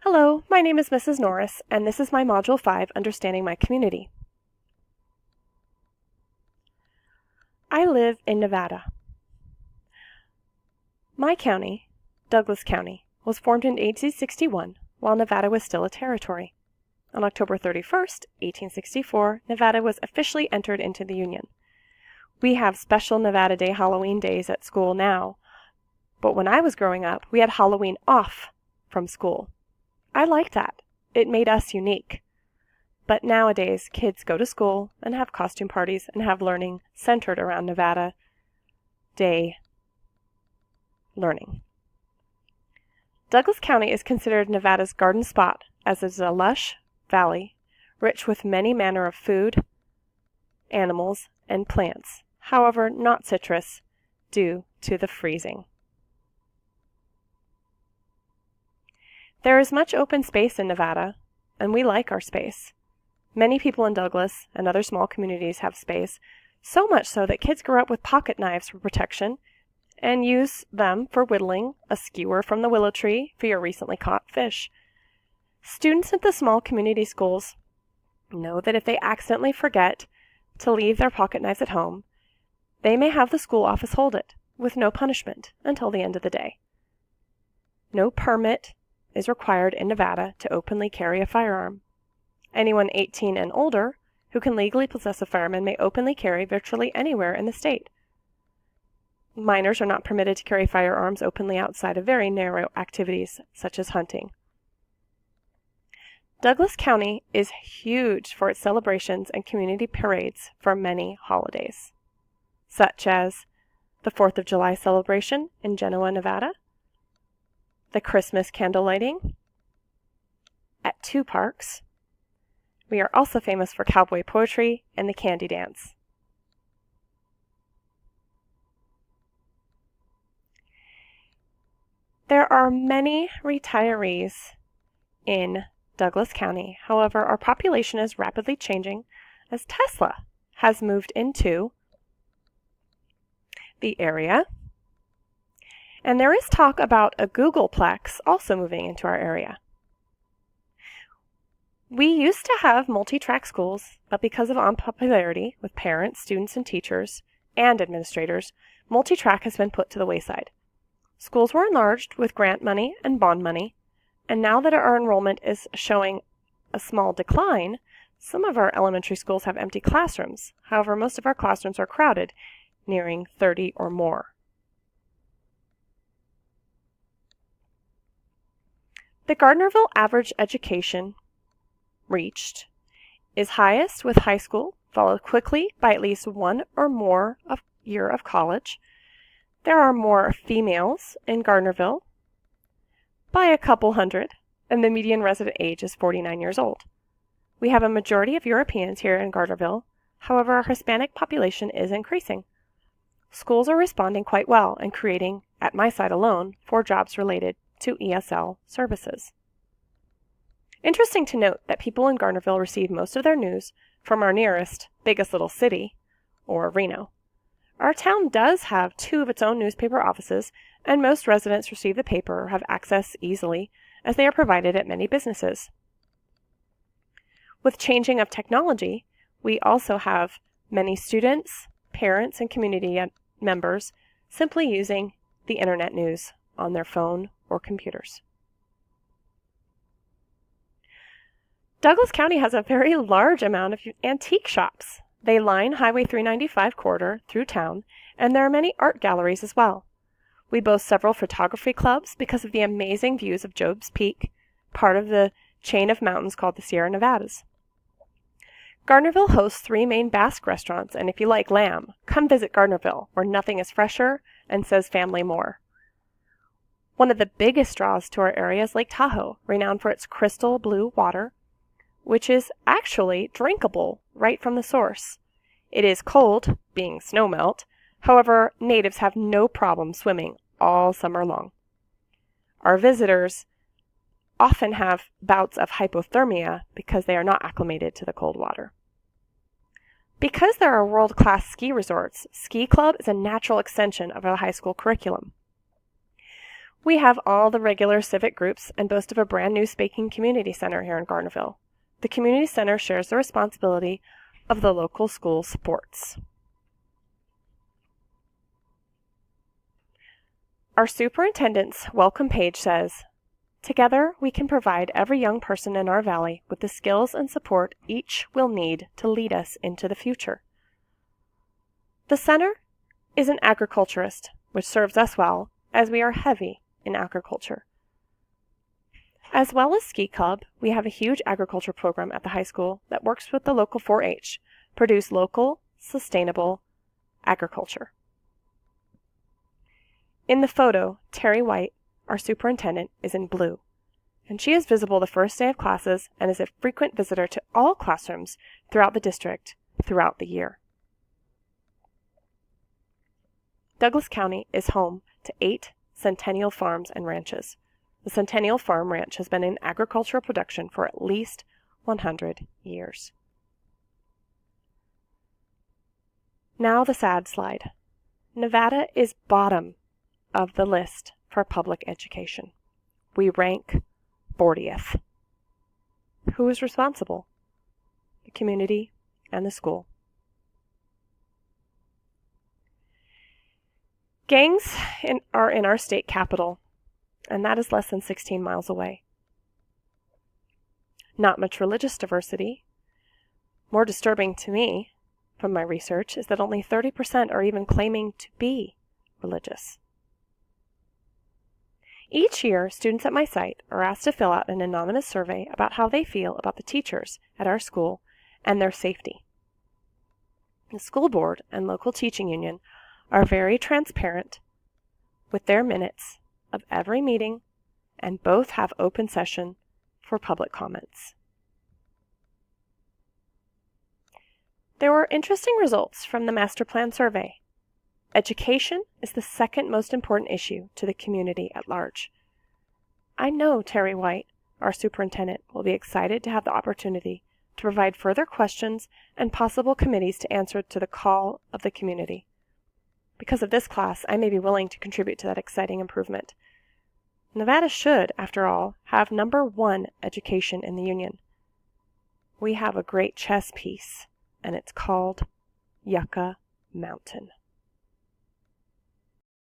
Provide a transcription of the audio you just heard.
Hello, my name is Mrs. Norris, and this is my Module 5, Understanding My Community. I live in Nevada. My county, Douglas County, was formed in 1861 while Nevada was still a territory. On October 31st, 1864, Nevada was officially entered into the Union. We have special Nevada Day Halloween days at school now, but when I was growing up, we had Halloween off from school. I liked that. It made us unique. But nowadays, kids go to school and have costume parties and have learning centered around Nevada Day learning. Douglas County is considered Nevada's garden spot, as it is a lush valley, rich with many manner of food, animals, and plants, however not citrus, due to the freezing. There is much open space in Nevada, and we like our space. Many people in Douglas and other small communities have space, so much so that kids grow up with pocket knives for protection and use them for whittling a skewer from the willow tree for your recently caught fish. Students at the small community schools know that if they accidentally forget to leave their pocket knives at home, they may have the school office hold it, with no punishment, until the end of the day. No permit is required in Nevada to openly carry a firearm. Anyone 18 and older who can legally possess a firearm may openly carry virtually anywhere in the state. Minors are not permitted to carry firearms openly outside of very narrow activities such as hunting. Douglas County is huge for its celebrations and community parades for many holidays, such as the 4th of July celebration in Genoa, Nevada, the Christmas candle lighting at 2 parks. We are also famous for cowboy poetry and the candy dance. There are many retirees in Douglas County. However, our population is rapidly changing as Tesla has moved into the area. And there is talk about a Googleplex also moving into our area. We used to have multi-track schools, but because of unpopularity with parents, students, and teachers, and administrators, multi-track has been put to the wayside. Schools were enlarged with grant money and bond money, and now that our enrollment is showing a small decline, some of our elementary schools have empty classrooms. However, most of our classrooms are crowded, nearing 30 or more. The Gardnerville average education reached is highest with high school, followed quickly by at least one or more year of college. There are more females in Gardnerville by a couple hundred, and the median resident age is 49 years old. We have a majority of Europeans here in Gardnerville. However, our Hispanic population is increasing. Schools are responding quite well and creating, at my site alone, 4 jobs related to ESL services. Interesting to note that people in Gardnerville receive most of their news from our nearest, biggest little city, or Reno. Our town does have 2 of its own newspaper offices, and most residents receive the paper or have access easily, as they are provided at many businesses. With changing of technology, we also have many students, parents, and community members simply using the internet news on their phone or computers. Douglas County has a very large amount of antique shops. They line Highway 395 corridor through town, and there are many art galleries as well. We boast several photography clubs because of the amazing views of Job's Peak, part of the chain of mountains called the Sierra Nevadas. Gardnerville hosts 3 main Basque restaurants, and if you like lamb, come visit Gardnerville, where nothing is fresher and says family more. One of the biggest draws to our area is Lake Tahoe, renowned for its crystal blue water, which is actually drinkable right from the source. It is cold, being snowmelt. However, natives have no problem swimming all summer long. Our visitors often have bouts of hypothermia because they are not acclimated to the cold water. Because there are world-class ski resorts, Ski Club is a natural extension of our high school curriculum. We have all the regular civic groups and boast of a brand new Spaking Community Center here in Gardnerville. The Community Center shares the responsibility of the local school sports. Our superintendent's welcome page says, "Together, we can provide every young person in our valley with the skills and support each will need to lead us into the future." The center is an agriculturist, which serves us well, as we are heavy in agriculture. As well as Ski Club, we have a huge agriculture program at the high school that works with the local 4-H, produce local, sustainable agriculture. In the photo, Terry White, our superintendent, is in blue, and she is visible the first day of classes and is a frequent visitor to all classrooms throughout the district throughout the year. Douglas County is home to 8 Centennial farms and ranches. The Centennial Farm Ranch has been in agricultural production for at least 100 years. Now the sad slide. Nevada is bottom of the list for public education. We rank 40th. Who is responsible? The community and the school. Gangs are in our state capital, and that is less than 16 miles away. Not much religious diversity. More disturbing to me, from my research, is that only 30% are even claiming to be religious. Each year, students at my site are asked to fill out an anonymous survey about how they feel about the teachers at our school and their safety. The school board and local teaching union are very transparent with their minutes of every meeting, and both have open session for public comments. There were interesting results from the master plan survey. Education is the second most important issue to the community at large. I know Terry White, our superintendent, will be excited to have the opportunity to provide further questions and possible committees to answer to the call of the community. Because of this class, I may be willing to contribute to that exciting improvement. Nevada should, after all, have #1 education in the union. We have a great chess piece, and it's called Yucca Mountain.